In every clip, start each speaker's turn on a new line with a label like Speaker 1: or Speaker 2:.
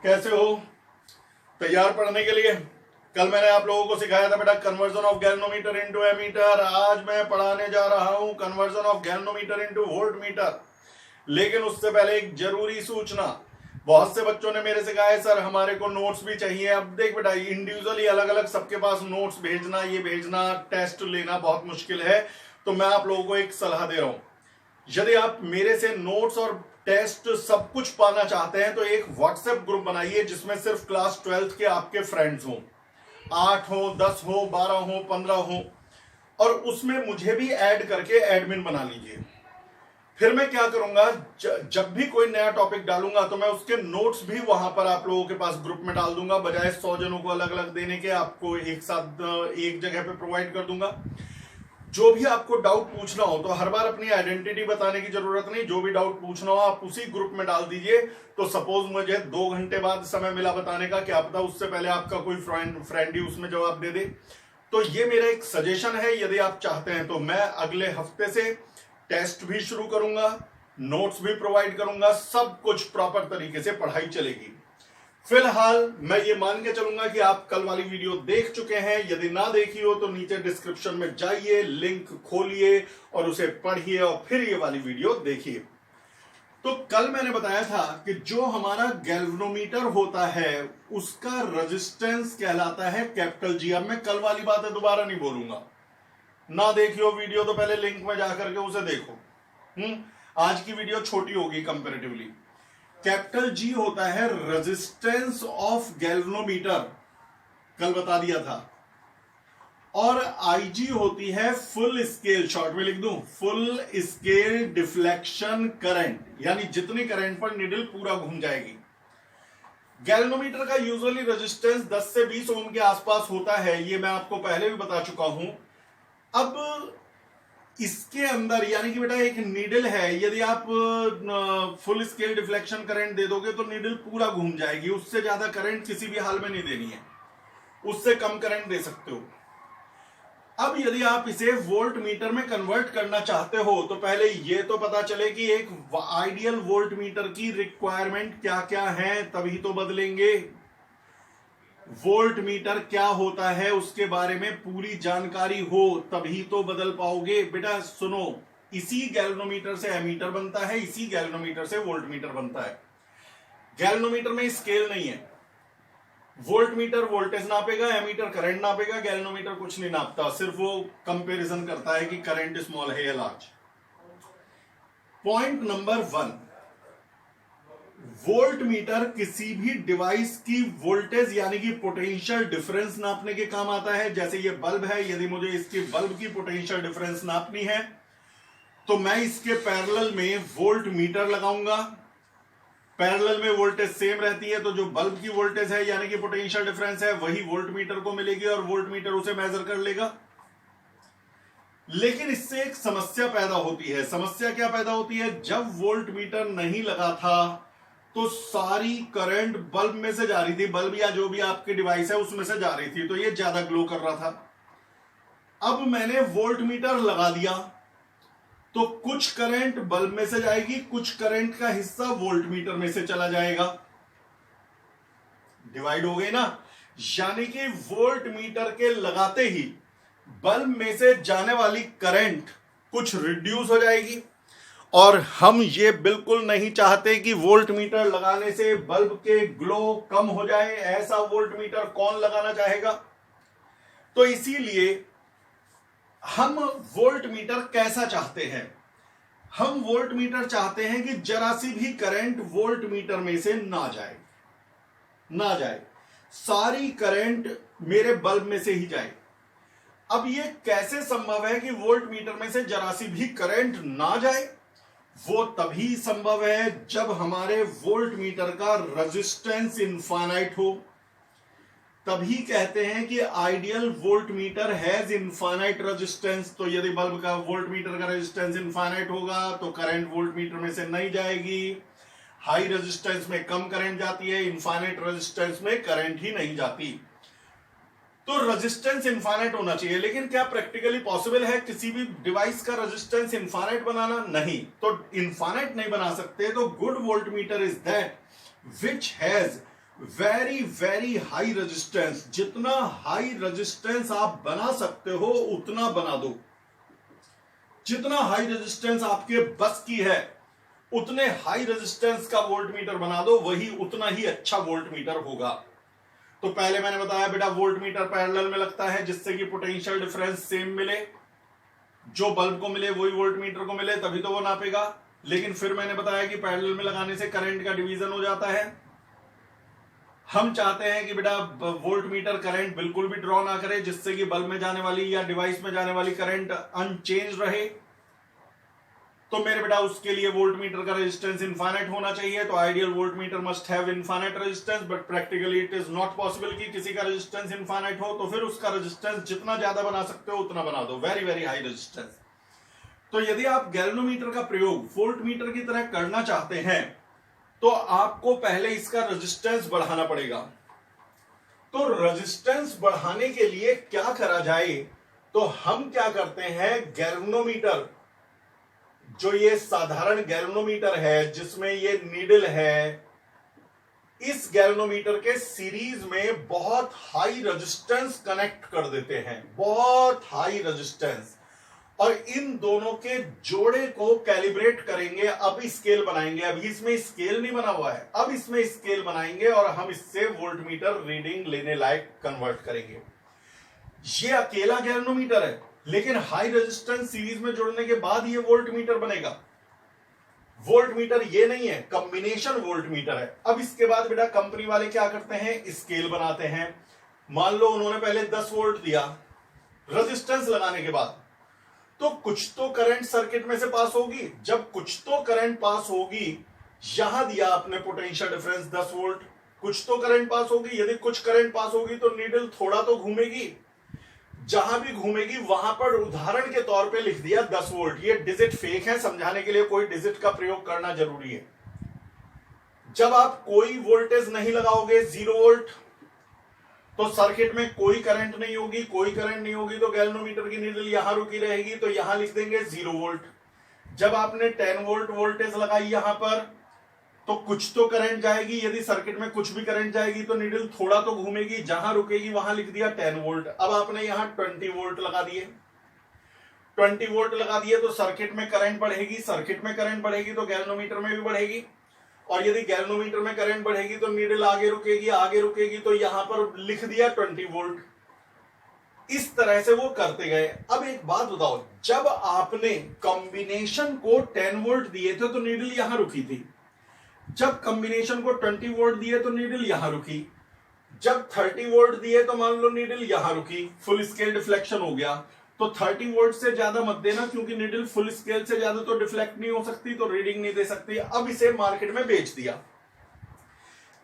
Speaker 1: कैसे हो? तैयार पढ़ने के लिए? कल मैंने आप लोगों को सिखाया था बेटा conversion of galvanometer into ammeter. आज मैं पढ़ाने जा रहा हूं conversion of galvanometer into voltmeter. लेकिन उससे पहले एक जरूरी सूचना। बहुत से बच्चों ने मेरे से कहा है सर हमारे को नोट्स भी चाहिए। अब देख बेटा, इंडिविजुअली अलग अलग सबके पास नोट्स भेजना, ये भेजना, टेस्ट लेना बहुत मुश्किल है। तो मैं आप लोगों को एक सलाह दे रहा हूं, यदि आप मेरे से नोट्स और टेस्ट सब कुछ पाना चाहते हैं तो एक व्हाट्सएप ग्रुप बनाइए जिसमें सिर्फ क्लास 12th के आपके फ्रेंड्स हों, 8 हो, 10 हो, 12 हो, 15 हो, और उसमें मुझे भी ऐड करके एडमिन बना लीजिए। फिर मैं क्या करूंगा, जब भी कोई नया टॉपिक डालूंगा तो मैं उसके नोट्स भी वहां पर आप लोगों के पास ग्रुप में डाल दूंगा। बजाय 100 जनों को अलग अलग देने के आपको एक साथ एक जगह पे प्रोवाइड कर दूंगा। जो भी आपको डाउट पूछना हो तो हर बार अपनी आइडेंटिटी बताने की जरूरत नहीं। जो भी डाउट पूछना हो आप उसी ग्रुप में डाल दीजिए। तो सपोज मुझे 2 घंटे बाद समय मिला बताने का, क्या पता उससे पहले आपका कोई फ्रेंड ही उसमें जवाब दे दे। तो ये मेरा एक सजेशन है, यदि आप चाहते हैं तो मैं अगले हफ्ते से टेस्ट भी शुरू करूंगा, नोट्स भी प्रोवाइड करूंगा, सब कुछ प्रॉपर तरीके से पढ़ाई चलेगी। फिलहाल मैं ये मान के चलूंगा कि आप कल वाली वीडियो देख चुके हैं। यदि ना देखी हो तो नीचे डिस्क्रिप्शन में जाइए, लिंक खोलिए और उसे पढ़िए और फिर ये वाली वीडियो देखिए। तो कल मैंने बताया था कि जो हमारा गैल्वेनोमीटर होता है उसका रेजिस्टेंस कहलाता है कैपिटल जी। अब मैं कल वाली बातें दोबारा नहीं बोलूंगा। ना देखियो वीडियो तो पहले लिंक में जाकर के उसे देखो। आज की वीडियो छोटी होगी कंपेरेटिवली। कैपिटल जी होता है रेजिस्टेंस ऑफ गैल्वेनोमीटर, कल बता दिया था। और आईजी होती है फुल स्केल, शॉर्ट में लिख दूं, फुल स्केल डिफ्लेक्शन करंट, यानी जितनी करंट पर निडल पूरा घूम जाएगी। गैल्वेनोमीटर का यूजुअली रेजिस्टेंस 10 से 20 ओम के आसपास होता है, ये मैं आपको पहले भी बता चुका हूं। अब इसके अंदर यानी कि बेटा एक नीडल है, यदि आप फुल स्केल डिफ्लेक्शन करंट दे दोगे तो नीडल पूरा घूम जाएगी। उससे ज्यादा करंट किसी भी हाल में नहीं देनी है, उससे कम करंट दे सकते हो। अब यदि आप इसे वोल्ट मीटर में कन्वर्ट करना चाहते हो तो पहले यह तो पता चले कि एक आइडियल वोल्ट मीटर की रिक्वायरमेंट क्या क्या है, तभी तो बदलेंगे। वोल्ट मीटर क्या होता है उसके बारे में पूरी जानकारी हो तभी तो बदल पाओगे। बेटा सुनो, इसी गैल्वेनोमीटर से एमीटर बनता है, इसी गैल्वेनोमीटर से वोल्ट मीटर बनता है। गैल्वेनोमीटर में स्केल नहीं है। वोल्ट मीटर वोल्टेज नापेगा, एमीटर करंट नापेगा, गैल्वेनोमीटर कुछ नहीं नापता, सिर्फ वो कंपैरिजन करता है कि करंट स्मॉल है या large. Point number 1, volt meter किसी भी डिवाइस की वोल्टेज यानी कि पोटेंशियल डिफरेंस नापने के काम आता है। जैसे ये बल्ब है, यदि मुझे इसकी बल्ब की पोटेंशियल डिफरेंस नापनी है तो मैं इसके पैरेलल में वोल्ट मीटर लगाऊंगा। पैरेलल में वोल्टेज सेम रहती है तो जो बल्ब की वोल्टेज है यानी कि पोटेंशियल डिफरेंस है वही वोल्ट मीटर को मिलेगी और वोल्ट मीटर उसे मेजर कर लेगा। लेकिन इससे एक समस्या पैदा होती है। समस्या क्या पैदा होती है? जब वोल्ट मीटर नहीं लगा था तो सारी करंट बल्ब में से जा रही थी, बल्ब या जो भी आपके डिवाइस है उसमें से जा रही थी, तो ये ज्यादा ग्लो कर रहा था। अब मैंने वोल्ट मीटर लगा दिया तो कुछ करंट बल्ब में से जाएगी, कुछ करंट का हिस्सा वोल्ट मीटर में से चला जाएगा। डिवाइड हो गई ना। यानी कि वोल्ट मीटर के लगाते ही बल्ब में से जाने वाली करंट कुछ रिड्यूस हो जाएगी। और हम ये बिल्कुल नहीं चाहते कि वोल्ट मीटर लगाने से बल्ब के ग्लो कम हो जाए। ऐसा वोल्ट मीटर कौन लगाना चाहेगा? तो इसीलिए हम वोल्ट मीटर कैसा चाहते हैं? हम वोल्ट मीटर चाहते हैं कि जरा सी भी करंट वोल्ट मीटर में से ना जाए, सारी करंट मेरे बल्ब में से ही जाए। अब ये कैसे संभव है कि वोल्ट मीटर में से जरा सी भी करंट ना जाए? वो तभी संभव है जब हमारे वोल्ट मीटर का रेजिस्टेंस इनफाइनाइट हो। तभी कहते हैं कि ideal volt meter has infinite resistance. तो यदि बल्ब का वोल्ट मीटर का रेजिस्टेंस इनफाइनाइट होगा तो करंट वोल्ट मीटर में से नहीं जाएगी। हाई रेजिस्टेंस में कम करंट जाती है, इनफाइनाइट रेजिस्टेंस में करंट ही नहीं जाती। तो रेजिस्टेंस इनफाइनाइट होना चाहिए। लेकिन क्या प्रैक्टिकली पॉसिबल है किसी भी डिवाइस का रेजिस्टेंस इनफाइनाइट बनाना? नहीं। तो इनफाइनाइट नहीं बना सकते। तो good volt meter is that which has very very high resistance, जितना हाई रेजिस्टेंस आप बना सकते हो उतना बना दो। जितना हाई रेजिस्टेंस आपके बस की है उतने हाई रेजिस्टेंस का वोल्ट मीटर बना दो, वही उतना ही अच्छा वोल्ट मीटर होगा। तो पहले मैंने बताया बेटा वोल्ट मीटर पैरेलल में लगता है जिससे कि पोटेंशियल डिफरेंस सेम मिले, जो बल्ब को मिले वही वोल्ट मीटर को मिले, तभी तो वो नापेगा। लेकिन फिर मैंने बताया कि पैरेलल में लगाने से करंट का डिवीजन हो जाता है। हम चाहते हैं कि बेटा वोल्ट मीटर करंट बिल्कुल भी ड्रॉ ना करे, जिससे कि बल्ब में जाने वाली या डिवाइस में जाने वाली करंट अनचेंज रहे। तो मेरे बेटा उसके लिए वोल्ट मीटर का रेजिस्टेंस इनफाइनाइट होना चाहिए। तो ideal volt meter must have infinite resistance, but practically it is not possible कि किसी का रेजिस्टेंस इनफाइनाइट हो। तो फिर उसका रेजिस्टेंस जितना ज्यादा बना सकते हो उतना बना दो, वेरी वेरी हाई रेजिस्टेंस। तो यदि आप गैल्वेनोमीटर का प्रयोग वोल्ट मीटर की तरह करना चाहते हैं तो आपको पहले इसका रेजिस्टेंस बढ़ाना पड़ेगा। तो रेजिस्टेंस बढ़ाने के लिए क्या करा जाए, तो हम क्या करते हैं, गैल्वेनोमीटर, जो ये साधारण गैल्वेनोमीटर है जिसमें ये नीडल है, इस गैल्वेनोमीटर के सीरीज में बहुत हाई रेजिस्टेंस कनेक्ट कर देते हैं, बहुत हाई रेजिस्टेंस, और इन दोनों के जोड़े को कैलिब्रेट करेंगे। अब स्केल बनाएंगे, अभी इसमें स्केल नहीं बना हुआ है, अब इसमें स्केल बनाएंगे और हम इससे वोल्ट मीटर रीडिंग लेने लायक कन्वर्ट करेंगे। ये अकेला गैल्वेनोमीटर है, लेकिन हाई रेजिस्टेंस सीरीज में जोड़ने के बाद ये वोल्ट मीटर बनेगा। वोल्ट मीटर ये नहीं है, कॉम्बिनेशन वोल्ट मीटर है। अब इसके बाद बेटा कंपनी वाले क्या करते हैं, स्केल बनाते हैं। मान लो उन्होंने पहले 10 वोल्ट दिया रेजिस्टेंस लगाने के बाद, तो कुछ तो करंट सर्किट में से पास होगी। जब कुछ तो करंट पास होगी, यहां दिया आपने पोटेंशियल डिफरेंस 10 वोल्ट, कुछ तो करंट पास होगी। यदि कुछ करंट पास होगी तो नीडल थोड़ा तो घूमेगी, जहां भी घूमेगी वहां पर उदाहरण के तौर पे लिख दिया 10 वोल्ट। ये डिजिट फेक है, समझाने के लिए कोई डिजिट का प्रयोग करना जरूरी है। जब आप कोई वोल्टेज नहीं लगाओगे 0 वोल्ट, तो सर्किट में कोई करंट नहीं होगी, कोई करंट नहीं होगी, तो गैल्वेनोमीटर की नीडल यहां रुकी रहेगी, तो यहां लिख देंगे 0 वोल्ट। जब आपने 10 वोल्ट वोल्टेज लगाई यहां पर, तो कुछ तो करंट जाएगी। यदि सर्किट में कुछ भी करंट जाएगी तो नीडल थोड़ा तो घूमेगी, जहां रुकेगी वहां लिख दिया 10 वोल्ट। अब आपने यहां 20 वोल्ट लगा दिए, 20 वोल्ट लगा दिए तो सर्किट में करंट बढ़ेगी, सर्किट में करंट बढ़ेगी तो गैल्वेनोमीटर में भी बढ़ेगी, और यदि गैल्वेनोमीटर में करंट बढ़ेगी तो नीडल आगे रुकेगी, आगे रुकेगी, तो यहां पर लिख दिया 20 वोल्ट। इस तरह से वो करते गए। अब एक बात बताओ, जब आपने कॉम्बिनेशन को 10 वोल्ट दिए थे तो नीडल यहां रुकी थी, जब कॉम्बिनेशन को 20 वोल्ट दिए तो नीडल यहां रुकी, जब 30 वोल्ट दिए तो मान लो नीडल यहां रुकी, फुल स्केल डिफ्लेक्शन हो गया। तो 30 वोल्ट से ज्यादा मत देना, क्योंकि नीडल फुल स्केल से ज्यादा तो डिफ्लेक्ट नहीं हो सकती, तो रीडिंग नहीं दे सकती। अब इसे मार्केट में बेच दिया।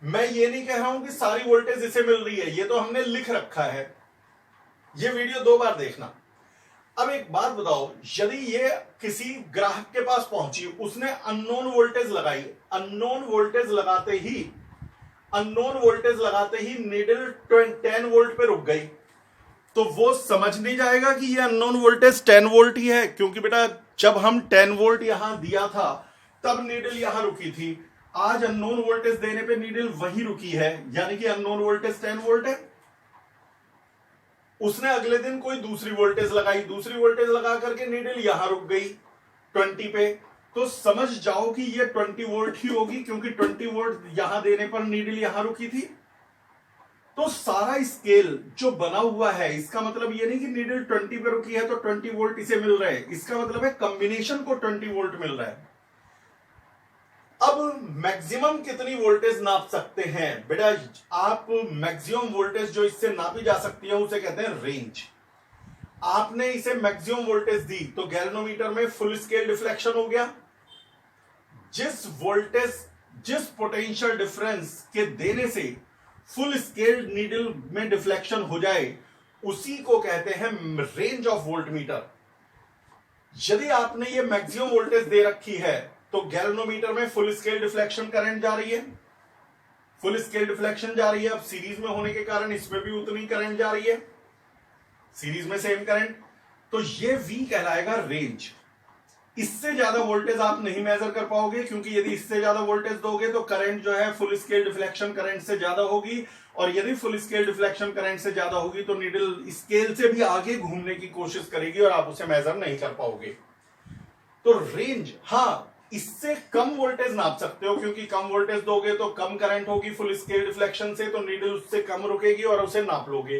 Speaker 1: मैं ये नहीं कह रहा हूं कि सारी वोल्टेज इसे मिल रही है, ये तो हमने लिख रखा है। ये वीडियो 2 बार देखना। अब एक बात बताओ, यदि ये किसी ग्राहक के पास पहुंची, उसने अननोन वोल्टेज लगाई, अननोन वोल्टेज लगाते ही नीडल 10 वोल्ट पे रुक गई, तो वो समझ नहीं जाएगा कि ये अननोन वोल्टेज 10 वोल्ट ही है, क्योंकि बेटा जब हम 10 वोल्ट यहां दिया था तब नीडल यहां रुकी थी। आज अननोन वोल्टेज देने पे नीडल वही रुकी है, यानी कि अननोन वोल्टेज 10 वोल्ट है। उसने अगले दिन कोई दूसरी वोल्टेज लगाई, दूसरी वोल्टेज लगा करके नीडल यहां रुक गई 20 पे, तो समझ जाओ कि ये 20 वोल्ट ही होगी, क्योंकि 20 वोल्ट यहां देने पर नीडल यहां रुकी थी। तो सारा स्केल जो बना हुआ है, इसका मतलब ये नहीं कि नीडल 20 पे रुकी है तो 20 वोल्ट इसे मिल रहे हैं, इसका मतलब है कॉम्बिनेशन को 20 वोल्ट मिल रहा है। अब मैक्सिमम कितनी वोल्टेज नाप सकते हैं बेटा, आप मैक्सिमम वोल्टेज जो इससे नापी जा सकती है उसे कहते हैं रेंज। आपने इसे मैक्सिमम वोल्टेज दी तो गैल्वेनोमीटर में फुल स्केल डिफ्लेक्शन हो गया। जिस वोल्टेज, जिस पोटेंशियल डिफरेंस के देने से फुल स्केल नीडल में डिफ्लेक्शन हो जाए, उसी को कहते हैं रेंज ऑफ वोल्ट मीटर। यदि आपने ये मैक्सिमम वोल्टेज दे रखी है तो गैल्वेनोमीटर में फुल स्केल डिफ्लेक्शन करंट जा रही है, फुल स्केल डिफ्लेक्शन जा रही है। अब सीरीज में होने के कारण इसमें भी उतनी करंट जा रही है, सीरीज में सेम करंट, तो ये V कहलाएगा रेंज। इससे ज्यादा वोल्टेज आप नहीं मेजर कर पाओगे, क्योंकि यदि इससे ज्यादा वोल्टेज दोगे तो करंट जो है फुल स्केल डिफ्लेक्शन करंट से ज्यादा होगी, और यदि फुल स्केल डिफ्लेक्शन करंट से ज्यादा होगी तो नीडल स्केल से भी आगे घूमने की कोशिश करेगी और आप उसे मेजर नहीं कर पाओगे। तो रेंज, हाँ इससे कम वोल्टेज नाप सकते हो, क्योंकि कम वोल्टेज दोगे तो कम करंट होगी फुल स्केल डिफ्लेक्शन से, तो नीडल उससे कम रुकेगी और उसे नाप लोगे।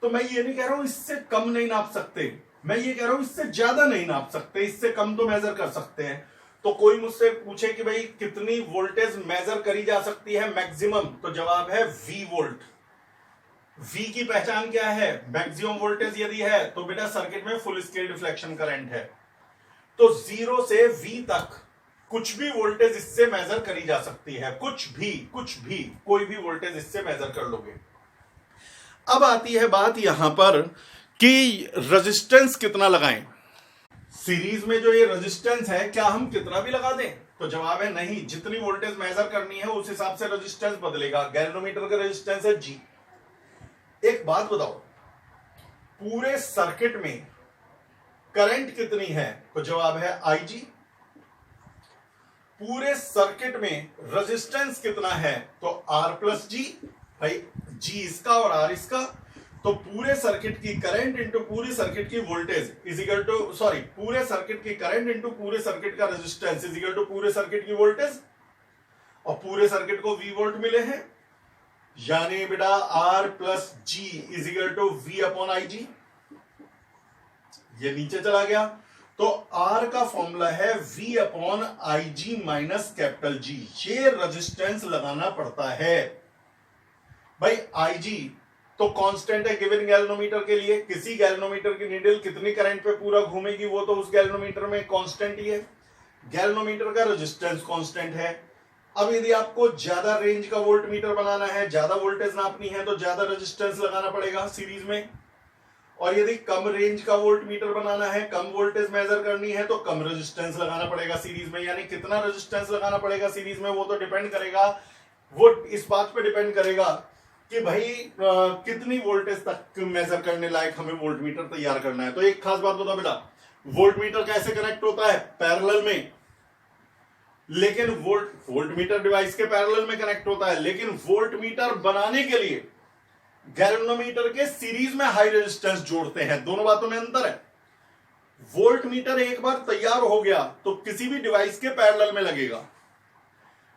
Speaker 1: तो मैं ये नहीं कह रहा हूं इससे कम नहीं नाप सकते, मैं ये कह रहा हूं इससे ज्यादा नहीं नाप सकते, इससे कम तो मेजर कर सकते हैं। तो कोई मुझसे पूछे कि भाई कितनी वोल्टेज मेजर करी जा सकती है मैक्सिमम, तो जवाब है V वोल्ट। V की पहचान क्या है? मैक्सिमम वोल्टेज यदि है तो बेटा सर्किट में फुल स्केल डिफ्लेक्शन करंट है। तो 0 से V तक कुछ भी वोल्टेज इससे मेजर करी जा सकती है, कुछ भी कोई भी वोल्टेज इससे मेजर कर लोगे। अब आती है बात यहां पर कि रेजिस्टेंस कितना लगाएं। सीरीज में जो ये रेजिस्टेंस है क्या हम कितना भी लगा दें? तो जवाब है नहीं, जितनी वोल्टेज मेजर करनी है उस हिसाब से रेजिस्टेंस बदलेगा। गैल्वेनोमीटर का रेजिस्टेंस है G। एक बात बताओ, पूरे सर्किट में करंट कितनी है? तो जवाब है IG। पूरे सर्किट में रेजिस्टेंस कितना है? तो R प्लस G। भाई G इसका और R इसका, तो पूरे सर्किट की करंट इंटू पूरी सर्किट की voltage is equal to, sorry पूरे सर्किट की करंट इंटू पूरे सर्किट का रेजिस्टेंस इज इक्वल टू पूरे सर्किट की वोल्टेज, और पूरे सर्किट को V वोल्ट मिले हैं, यानी बेटा R plus G is equal to V upon IG। ये नीचे चला गया, तो R का फॉर्मूला है V upon IG minus capital G। ये रेजिस्टेंस लगाना पड़ता है भाई। IG तो कांस्टेंट है गिवन गैल्वेनोमीटर के लिए, किसी गैल्वेनोमीटर की नीडल कितनी करंट पे पूरा घूमेगी वो तो उस गैल्वेनोमीटर में कांस्टेंट ही है। गैल्वेनोमीटर का रेजिस्टेंस कांस्टेंट है। अब यदि आपको ज्यादा रेंज का वोल्ट मीटर बनाना है, ज्यादा वोल्टेज नापनी है, तो ज्यादा रेजिस्टेंस लगाना पड़ेगा सीरीज में, और यदि कम रेंज का वोल्ट मीटर बनाना है, कम वोल्टेज मेजर करनी है, तो कम रेजिस्टेंस लगाना पड़ेगा सीरीज में। यानी कितना रेजिस्टेंस लगाना पड़ेगा सीरीज में वो तो डिपेंड करेगा, वो इस बात पे डिपेंड करेगा कि भाई कितनी वोल्टेज तक मेजर करने लायक हमें वोल्ट मीटर तैयार करना है। तो एक खास बात बताओ बेटा, वोल्ट मीटर कैसे कनेक्ट होता है? पैरेलल में। लेकिन वोल्ट मीटर डिवाइस के पैरेलल में कनेक्ट होता है, लेकिन वोल्ट मीटर बनाने के लिए गैल्वेनोमीटर के सीरीज में हाई रेजिस्टेंस जोड़ते हैं। दोनों बातों में अंतर है। वोल्ट मीटर एक बार तैयार हो गया तो किसी भी डिवाइस के पैरेलल में लगेगा,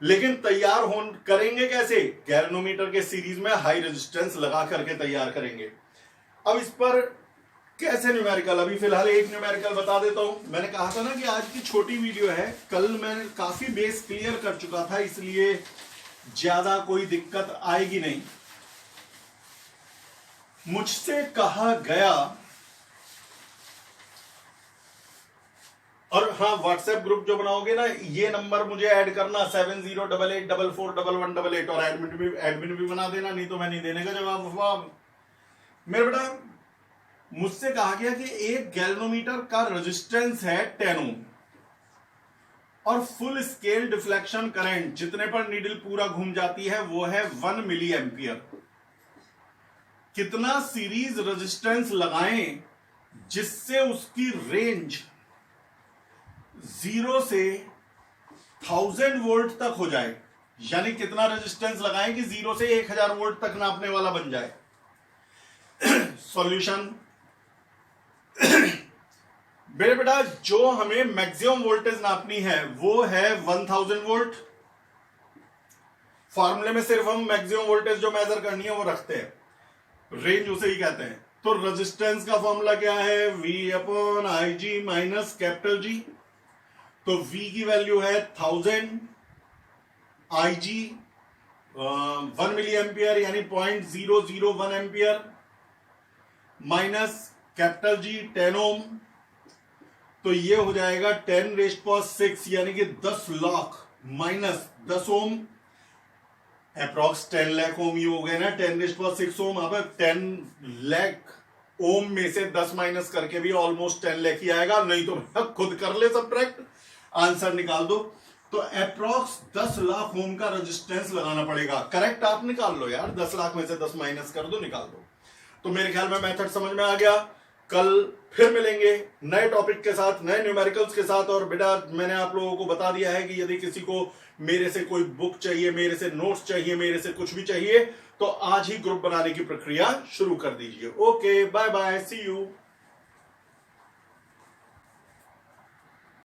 Speaker 1: लेकिन तैयार करेंगे कैसे? गैल्वेनोमीटर के सीरीज में हाई रेजिस्टेंस लगा करके तैयार करेंगे। अब इस पर कैसे न्यूमेरिकल, अभी फिलहाल एक न्यूमेरिकल बता देता हूं। मैंने कहा था ना कि आज की छोटी वीडियो है, कल मैंने काफी बेस क्लियर कर चुका था, इसलिए ज्यादा कोई दिक्कत आएगी नहीं। मुझसे कहा गया, और हाँ व्हाट्सएप ग्रुप जो बनाओगे ना, ये नंबर मुझे ऐड करना 7088441188, और एडमिन भी बना देना, नहीं तो मैं नहीं देने का जवाब। मेरे बेटा मुझसे कहा गया कि एक गैल्वेनोमीटर का रेजिस्टेंस है 10 ओम और फुल स्केल डिफ्लेक्शन करंट जितने पर नीडल पूरा घूम जाती है वो है 1 मिली एम्पियर। कितना सीरीज रेजिस्टेंस लगाएं जिससे उसकी रेंज 0 से 1000 वोल्ट तक हो जाए? यानी कितना रेजिस्टेंस लगाएं कि 0 से 1000 वोल्ट तक नापने वाला बन जाए? सॉल्यूशन मेरे बेटा, जो हमें मैक्सिमम वोल्टेज नापनी है वो है 1000 वोल्ट। फॉर्मूले में सिर्फ हम मैक्सिमम वोल्टेज जो मेजर करनी है वो रखते हैं, रेंज उसे ही कहते हैं। तो रेजिस्टेंस का फॉर्मूला क्या है? V upon IG minus capital G। तो V की वैल्यू है 1000, IG 1 मिली एम्पियर यानी 0.001 एम्पियर, माइनस कैपिटल G 10 ओम, तो ये हो जाएगा 10⁶ यानी कि 10 लाख माइनस 10 ओम, अप्रॉक्स 10 लाख ओम ही हो गए ना, 10⁶ ओम। अब 10 लाख ओम में से 10 माइनस करके भी ऑलमोस्ट 10 लाख ही आएगा, नहीं तो खुद कर ले सब्ट्रैक्ट, आंसर निकाल दो। तो अप्रॉक्स 10 लाख ओम का रेजिस्टेंस लगाना पड़ेगा। करेक्ट आप निकाल लो यार, 10 लाख में से 10 माइनस कर दो, निकाल दो। तो मेरे ख्याल में मेथड समझ में आ गया। कल फिर मिलेंगे नए टॉपिक के साथ, नए न्यूमेरिकल्स के साथ। और बेटा मैंने आप लोगों को बता दिया है कि यदि किसी को मेरे से कोई बुक चाहिए, मेरे से नोट्स चाहिए, मेरे से कुछ भी चाहिए, तो आज ही ग्रुप बनाने की प्रक्रिया शुरू कर दीजिए। Okay, bye bye, see you.